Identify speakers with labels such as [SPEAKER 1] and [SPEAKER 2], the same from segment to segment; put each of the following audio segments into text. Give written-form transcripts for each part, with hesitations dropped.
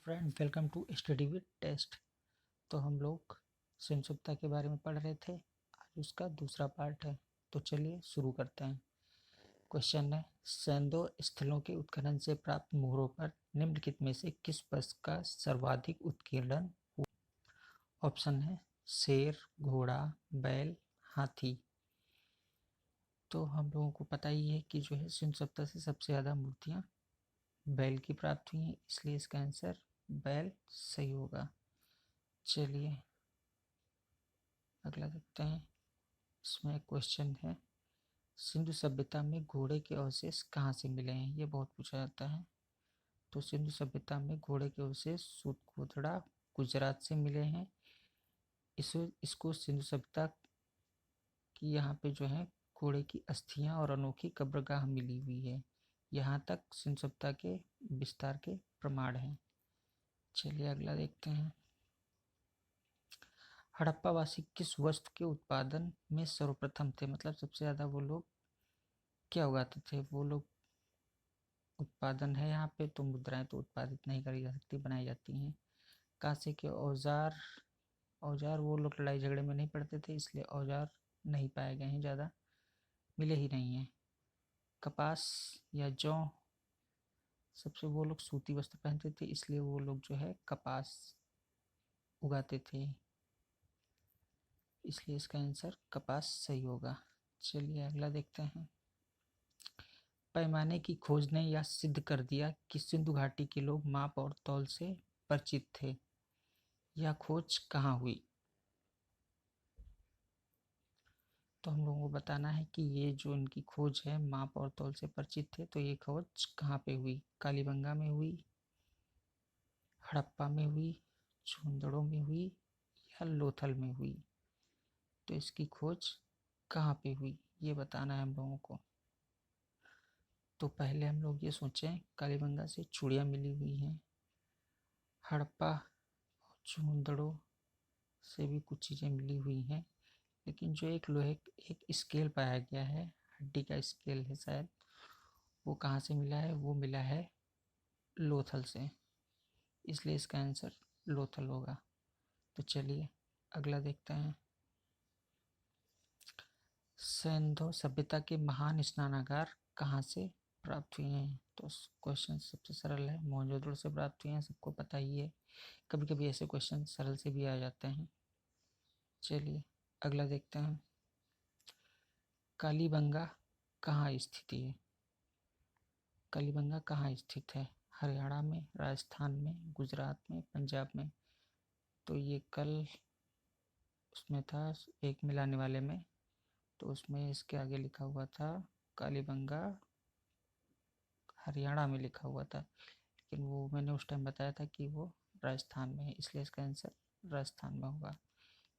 [SPEAKER 1] Friend, welcome to study with test. तो हम लोग सुषुप्ता के बारे में पढ़ रहे थे। आज उसका दूसरा पार्ट है, तो चलिए शुरू करते हैं। क्वेश्चन है, सैंदो स्थलों के उत्खनन से प्राप्त मोहरों पर निम्नलिखित में से किस पशु का सर्वाधिक उत्कीर्णन हुआ? ऑप्शन है शेर, घोड़ा, बैल, हाथी। तो हम लोगों को पता ही है कि जो है सुषुप्ता से सबसे ज़्यादा मूर्तियाँ बैल की प्राप्त हुई हैं, इसलिए इसका आंसर बैल सही होगा। चलिए अगला देखते हैं। इसमें क्वेश्चन है, सिंधु सभ्यता में घोड़े के अवशेष कहाँ से मिले हैं? ये बहुत पूछा जाता है। तो सिंधु सभ्यता में घोड़े के अवशेष सूतकोटड़ा, गुजरात से मिले हैं। इसको सिंधु सभ्यता की यहाँ पे जो है घोड़े की अस्थियाँ और अनोखी कब्रगाह मिली हुई है। यहाँ तक सिंधु सभ्यता के विस्तार के प्रमाण हैं। चलिए अगला देखते हैं। हड़प्पावासी किस वस्तु के उत्पादन में सर्वप्रथम थे? मतलब सबसे ज़्यादा वो लोग क्या उगाते थे? वो लोग उत्पादन है यहाँ पे, तो मुद्राएं तो उत्पादित नहीं करी जा सकती, बनाई जाती हैं। कांसे के औजार औजार वो लोग लड़ाई झगड़े में नहीं पड़ते थे, इसलिए औजार नहीं पाए गए हैं, ज़्यादा मिले ही नहीं हैं। कपास या जौ, सबसे वो लोग सूती वस्त्र पहनते थे, इसलिए वो लोग जो है कपास उगाते थे, इसलिए इसका आंसर कपास सही होगा। चलिए अगला देखते हैं। पैमाने की खोज ने यह सिद्ध कर दिया कि सिंधु घाटी के लोग माप और तौल से परिचित थे। यह खोज कहाँ हुई? तो हम लोगों को बताना है कि ये जो इनकी खोज है माप और तौल से परिचित थे, तो ये खोज कहाँ पे हुई? कालीबंगा में हुई, हड़प्पा में हुई, झुंझुनू में हुई या लोथल में हुई? तो इसकी खोज कहाँ पे हुई ये बताना है हम लोगों को। तो पहले हम लोग ये सोचें, कालीबंगा से चूड़ियाँ मिली हुई हैं, हड़प्पा और झुंझुनू से भी कुछ चीज़ें मिली हुई हैं, लेकिन जो एक लोहे एक स्केल पाया गया है, हड्डी का स्केल है शायद, वो कहाँ से मिला है? वो मिला है लोथल से, इसलिए इसका आंसर लोथल होगा। तो चलिए अगला देखते हैं। सिंधु सभ्यता के महान स्नानागार कहाँ से प्राप्त हुए हैं? तो क्वेश्चन सबसे सरल है, मोहनजोदड़ो से प्राप्त हुए हैं, सबको पता ही है। कभी कभी ऐसे क्वेश्चन सरल से भी आ जाते हैं। चलिए अगला देखते हैं। कालीबंगा कहाँ स्थित है? कालीबंगा कहाँ स्थित है? हरियाणा में, राजस्थान में, गुजरात में, पंजाब में? तो ये कल उसमें था एक मिलाने वाले में, तो उसमें इसके आगे लिखा हुआ था कालीबंगा हरियाणा में लिखा हुआ था, लेकिन वो मैंने उस टाइम बताया था कि वो राजस्थान में है, इसलिए इसका आंसर राजस्थान में होगा,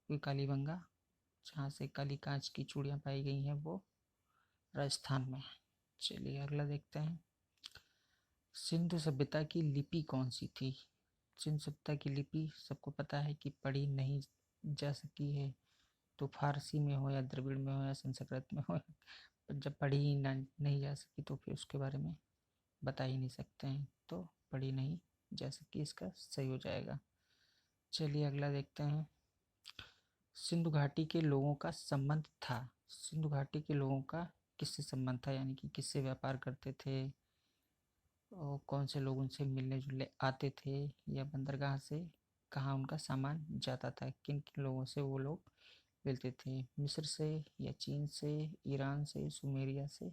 [SPEAKER 1] क्योंकि कालीबंगा जहाँ से काली कांच की चूड़ियाँ पाई गई हैं वो राजस्थान में है। चलिए अगला देखते हैं। सिंधु सभ्यता की लिपि कौन सी थी? सिंधु सभ्यता की लिपि सबको पता है कि पढ़ी नहीं जा सकी है, तो फारसी में हो या द्रविड़ में हो या संस्कृत में हो, जब पढ़ी ही नहीं जा सकी तो फिर उसके बारे में बता ही नहीं सकते हैं, तो पढ़ी नहीं जा सकी इसका सही हो जाएगा। चलिए अगला देखते हैं। सिंधु घाटी के लोगों का संबंध था, सिंधु घाटी के लोगों का किससे संबंध था, यानी कि किससे व्यापार करते थे, और कौन से लोग उनसे मिलने जुलने आते थे, या बंदरगाह से कहाँ उनका सामान जाता था, किन किन लोगों से वो लोग मिलते थे, मिस्र से या चीन से, ईरान से, सुमेरिया से?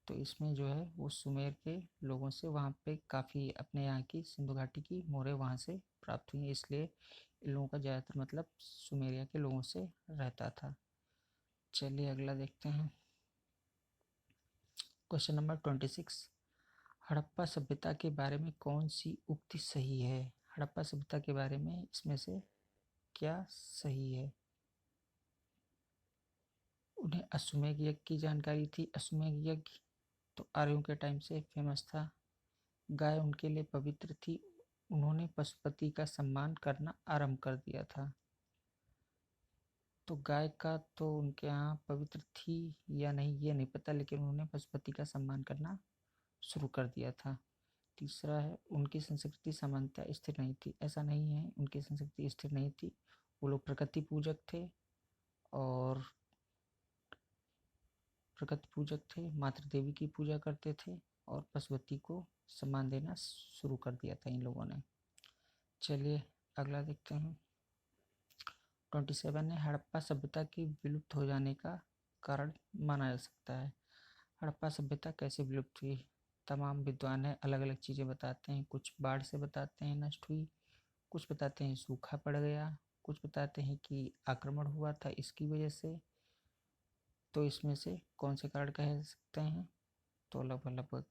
[SPEAKER 1] तो इसमें जो है वो सुमेर के लोगों से, वहाँ पे काफ़ी अपने यहाँ की सिंधु घाटी की मोहरें वहाँ से प्राप्त हुई, इसलिए इन लोगों का ज़्यादातर मतलब सुमेरिया के लोगों से रहता था। चलिए अगला देखते हैं। Question number 26। हड़प्पा सभ्यता के बारे में कौन सी उक्ति सही है? हड़प्पा सभ्यता के बारे में इसमें से क्या सही है? उन्हें अश्वमेध यज्ञ की जानकारी थी। अश्वमेध यज्ञ तो आर्यों के टाइम से फेमस था। गाय उनके लिए पवित्र थी, उन्होंने पशुपति का सम्मान करना आरंभ कर दिया था। तो गाय का तो उनके यहाँ पवित्र थी या नहीं ये नहीं पता, लेकिन उन्होंने पशुपति का सम्मान करना शुरू कर दिया था। तीसरा है उनकी संस्कृति सामान्यतः स्थिर नहीं थी। ऐसा नहीं है, उनकी संस्कृति स्थिर नहीं थी। वो लोग प्रकृति पूजक थे और मातृ देवी की पूजा करते थे और पशुपति को सम्मान देना शुरू कर दिया था इन लोगों ने। चलिए अगला देखते हैं। 27 है हड़प्पा सभ्यता की विलुप्त हो जाने का कारण माना जा सकता है। हड़प्पा सभ्यता कैसे विलुप्त हुई? तमाम विद्वान है अलग अलग चीज़ें बताते हैं। कुछ बाढ़ से बताते हैं नष्ट हुई, कुछ बताते हैं सूखा पड़ गया, कुछ बताते हैं कि आक्रमण हुआ था इसकी वजह से। तो इसमें से कौन से कारण कह सकते हैं? तो लगभग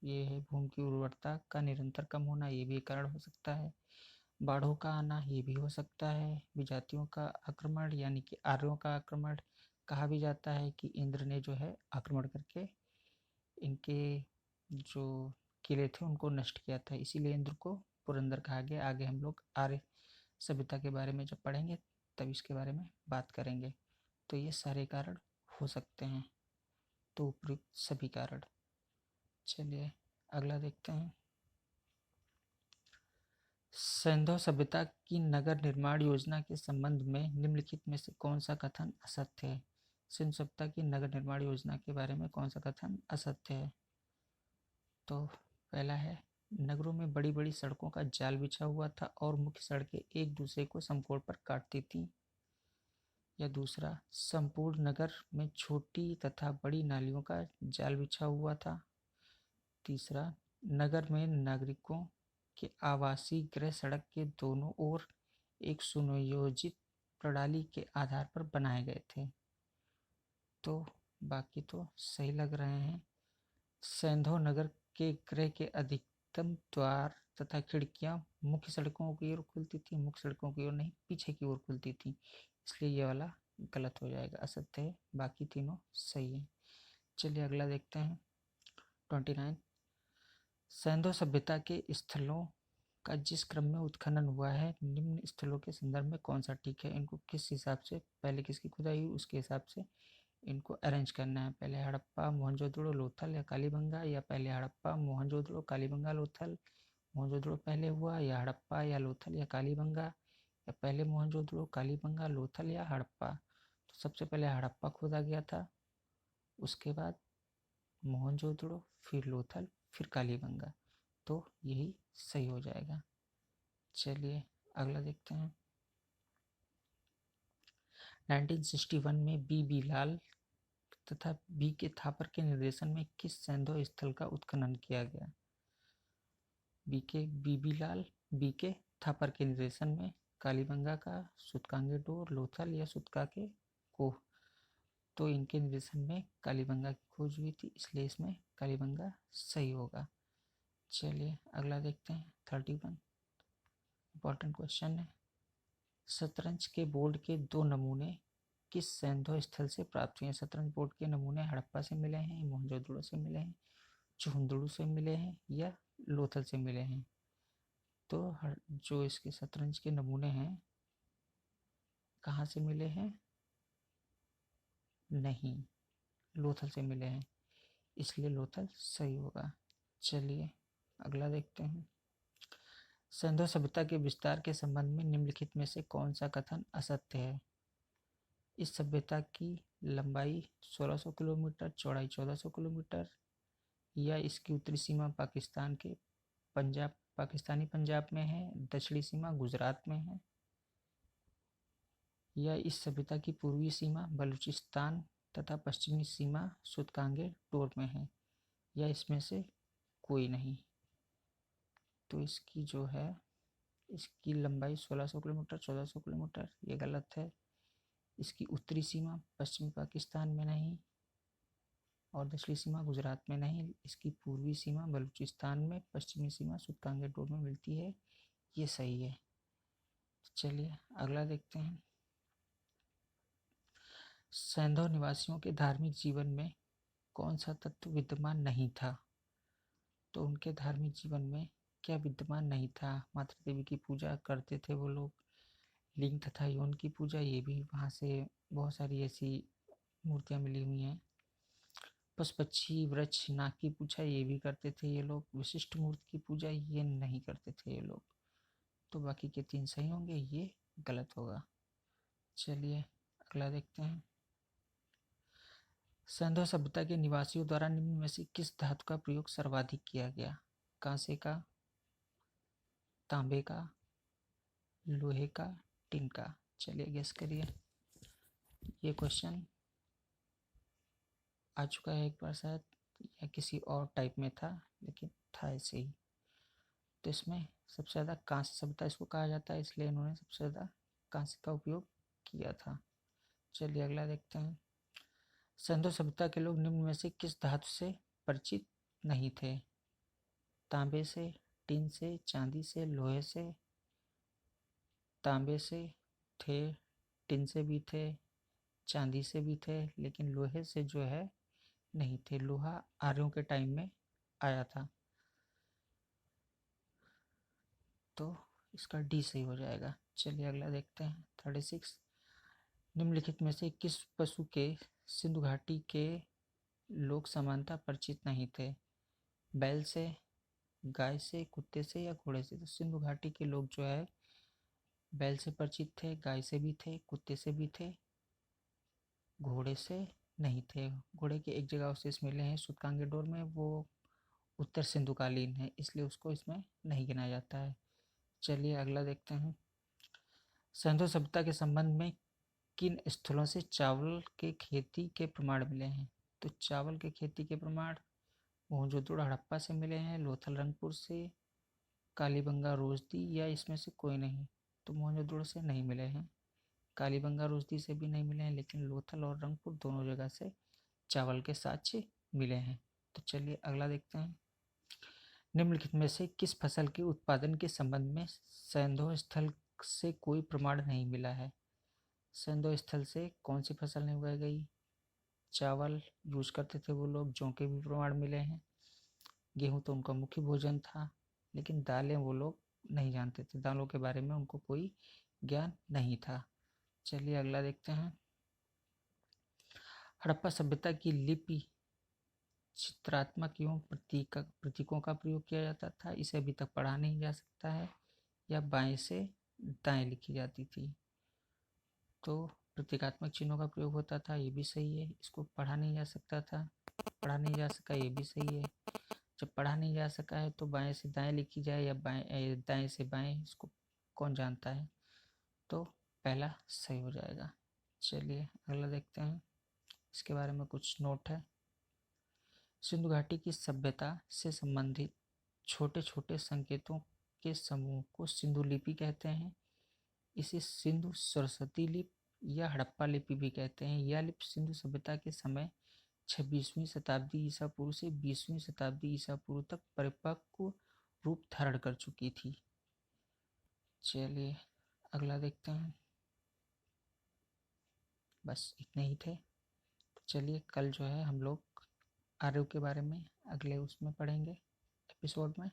[SPEAKER 1] ये है भूमि की उर्वरता का निरंतर कम होना, ये भी एक कारण हो सकता है। बाढ़ों का आना ये भी हो सकता है। विजातियों का आक्रमण यानी कि आर्यों का आक्रमण, कहा भी जाता है कि इंद्र ने जो है आक्रमण करके इनके जो किले थे उनको नष्ट किया था, इसीलिए इंद्र को पुरंदर कहा गया। आगे हम लोग आर्य सभ्यता के बारे में जब पढ़ेंगे तब इसके बारे में बात करेंगे। तो ये सारे कारण हो सकते हैं, तो उपयुक्त सभी कारण। चलिए अगला देखते हैं। सिंधु सभ्यता की नगर निर्माण योजना के संबंध में निम्नलिखित में से कौन सा कथन असत्य है? सिंधु सभ्यता की नगर निर्माण योजना के बारे में कौन सा कथन असत्य है? तो पहला है नगरों में बड़ी बड़ी सड़कों का जाल बिछा हुआ था और मुख्य सड़कें एक दूसरे को समकोण पर काटती थीं। या दूसरा संपूर्ण नगर में छोटी तथा बड़ी नालियों का जाल बिछा हुआ था। तीसरा नगर में नागरिकों के आवासीय गृह सड़क के दोनों ओर एक सुनियोजित प्रणाली के आधार पर बनाए गए थे। तो बाकी तो सही लग रहे हैं। सैंधव नगर के गृह के अधिकतम द्वार तथा खिड़कियां मुख्य सड़कों की ओर खुलती थी, मुख्य सड़कों की ओर नहीं, पीछे की ओर खुलती थी, इसलिए ये वाला गलत हो जाएगा, असत्य है। बाकी तीनों सही है। चलिए अगला देखते हैं। 29 सैंधव सभ्यता के स्थलों का जिस क्रम में उत्खनन हुआ है निम्न स्थलों के संदर्भ में कौन सा ठीक है? इनको किस हिसाब से, पहले किसकी खुदाई हुई उसके हिसाब से इनको अरेंज करना है। पहले हड़प्पा मोहनजोदड़ो लोथल या कालीबंगा, या पहले हड़प्पा मोहनजोदड़ो कालीबंगा लोथल, मोहनजोदड़ो पहले हुआ, या हड़प्पा या लोथल या कालीबंगा, या पहले मोहनजोदड़ो कालीबंगा लोथल या हड़प्पा। तो सबसे पहले हड़प्पा खोदा गया था, उसके बाद मोहनजोदड़ो, फिर लोथल, फिर कालीबंगा। तो यही सही हो जाएगा। चलिए अगला देखते हैं। 1961 में बी लाल तथा बी के थापर के निर्देशन में किस सैंधव स्थल का उत्खनन किया गया? बी लाल बी के थापर के निर्देशन में कालीबंगा का सुतकांगे डोर, लोथल या सुतका के कोह। तो इनके निर्देशन में कालीबंगा की खोज हुई थी, इसलिए इसमें कालीबंगा सही होगा। चलिए अगला देखते हैं। 31 इंपॉर्टेंट क्वेश्चन है। शतरंज के बोर्ड के 2 नमूने किस सैंधव स्थल से प्राप्त हुए हैं? शतरंज बोर्ड के नमूने हड़प्पा से मिले हैं, मोहनजोदड़ो से मिले हैं, चुहुंदड़ू से मिले हैं, या लोथल से मिले हैं? तो जो इसके शतरंज के नमूने हैं कहाँ से मिले हैं? नहीं, लोथल से मिले हैं, इसलिए लोथल सही होगा। चलिए अगला देखते हैं। सिंधु सभ्यता के विस्तार के संबंध में निम्नलिखित में से कौन सा कथन असत्य है? इस सभ्यता की लंबाई 1600 किलोमीटर, चौड़ाई 1400 किलोमीटर, या इसकी उत्तरी सीमा पाकिस्तानी पंजाब में है, दक्षिणी सीमा गुजरात में है, या इस सभ्यता की पूर्वी सीमा बलूचिस्तान तथा पश्चिमी सीमा सुतकांगे डोर में है, या इसमें से कोई नहीं। तो इसकी जो है इसकी लंबाई 1600 किलोमीटर, 1400 किलोमीटर, ये गलत है। इसकी उत्तरी सीमा पश्चिमी पाकिस्तान में नहीं और दक्षिणी सीमा गुजरात में नहीं, इसकी पूर्वी सीमा बलूचिस्तान में, पश्चिमी सीमा सुतकांगे डोर में मिलती है, ये सही है। चलिए अगला देखते हैं। सैंधव निवासियों के धार्मिक जीवन में कौन सा तत्व विद्यमान नहीं था? तो उनके धार्मिक जीवन में क्या विद्यमान नहीं था? मातृ देवी की पूजा करते थे वो लोग, लिंग तथा यौन की पूजा, ये भी वहाँ से बहुत सारी ऐसी मूर्तियाँ मिली हुई हैं। पशु पक्षी वृक्ष नाग की पूजा ये भी करते थे ये लोग। विशिष्ट मूर्ति की पूजा ये नहीं करते थे ये लोग। तो बाकी के 3 सही होंगे, ये गलत होगा। चलिए अगला देखते हैं। सिंधु सभ्यता के निवासियों द्वारा निम्न में से किस धातु का प्रयोग सर्वाधिक किया गया? कांसे का, तांबे का, लोहे का, टिन का। चलिए गेस करिए। ये क्वेश्चन आ चुका है एक बार शायद, या किसी और टाइप में था, लेकिन था ऐसे ही। तो इसमें सबसे ज़्यादा कांस्य सभ्यता इसको कहा जाता है, इसलिए इन्होंने सबसे ज़्यादा कांस्य का उपयोग किया था। चलिए अगला देखते हैं। सिंधु सभ्यता के लोग निम्न में से किस धातु से परिचित नहीं थे? तांबे से, टिन से, चांदी से, लोहे से। तांबे से थे, टिन से भी थे, चांदी से भी थे, लेकिन लोहे से जो है नहीं थे। लोहा आर्यों के टाइम में आया था। तो इसका डी सही हो जाएगा। चलिए अगला देखते हैं। 36। निम्नलिखित में से किस पशु के सिंधु घाटी के लोग समानता परिचित नहीं थे? बैल से, गाय से, कुत्ते से या घोड़े से? तो सिंधु घाटी के लोग जो है बैल से परिचित थे, गाय से भी थे, कुत्ते से भी थे, घोड़े से नहीं थे। घोड़े के एक जगह अवशेष मिले हैं सूतकांगे डोर में, वो उत्तर सिंधुकालीन है, इसलिए उसको इसमें नहीं गिनाया जाता है। चलिए अगला देखते हैं। सिंधु सभ्यता के संबंध में किन स्थलों से चावल के खेती के प्रमाण मिले हैं? तो चावल के खेती के प्रमाण मोहनजोदड़ो हड़प्पा से मिले हैं, लोथल रंगपुर से, कालीबंगा रोजदी, या इसमें से कोई नहीं? तो मोहनजोदड़ो से नहीं मिले हैं, कालीबंगा रोजदी से भी नहीं मिले हैं, लेकिन लोथल और रंगपुर दोनों जगह से चावल के साक्ष्य मिले हैं। तो चलिए अगला देखते हैं। निम्नलिखित में से किस फसल के उत्पादन के संबंध में सैंधव स्थल से कोई प्रमाण नहीं मिला है? सैंधव स्थल से कौन सी फसल नहीं उगाई गई? चावल यूज करते थे वो लोग, जौ के भी प्रमाण मिले हैं। गेहूं तो उनका मुख्य भोजन था, लेकिन दालें वो लोग नहीं जानते थे, दालों के बारे में उनको कोई ज्ञान नहीं था। चलिए अगला देखते हैं। हड़प्पा सभ्यता की लिपि चित्रात्मक एवं प्रतीकों का प्रयोग किया जाता था, इसे अभी तक पढ़ा नहीं जा सकता है, या बाएं से दाएं लिखी जाती थी। तो प्रतीकात्मक चिन्हों का प्रयोग होता था, ये भी सही है। इसको पढ़ा नहीं जा सकता था, पढ़ा नहीं जा सका, ये भी सही है। जब पढ़ा नहीं जा सका है तो बाएं से दाएं लिखी जाए या दाएं से बाएं, इसको कौन जानता है? तो पहला सही हो जाएगा। चलिए अगला देखते हैं। इसके बारे में कुछ नोट है। सिंधु घाटी की सभ्यता से संबंधित छोटे छोटे संकेतों के समूह को सिंधु लिपि कहते हैं। इसे सिंधु सरस्वती लिपि या हड़प्पा लिपि भी कहते हैं। यह लिपि सिंधु सभ्यता के समय 26वीं शताब्दी ईसा पूर्व से 20वीं शताब्दी ईसा पूर्व तक परिपक्व रूप धारण कर चुकी थी। चलिए अगला देखते हैं। बस इतने ही थे। तो चलिए कल जो है हम लोग आर्यों के बारे में अगले उसमें पढ़ेंगे एपिसोड में।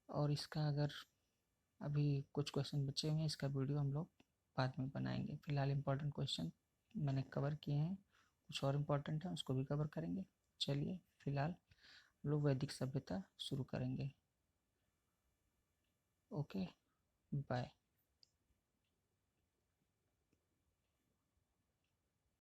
[SPEAKER 1] और इसका अगर अभी कुछ क्वेश्चन बचे हुए हैं, इसका वीडियो हम लोग बाद में बनाएंगे। फिलहाल इम्पोर्टेंट क्वेश्चन मैंने कवर किए हैं, कुछ और इम्पोर्टेंट है उसको भी कवर करेंगे। चलिए फिलहाल लोग वैदिक सभ्यता शुरू करेंगे। Okay bye.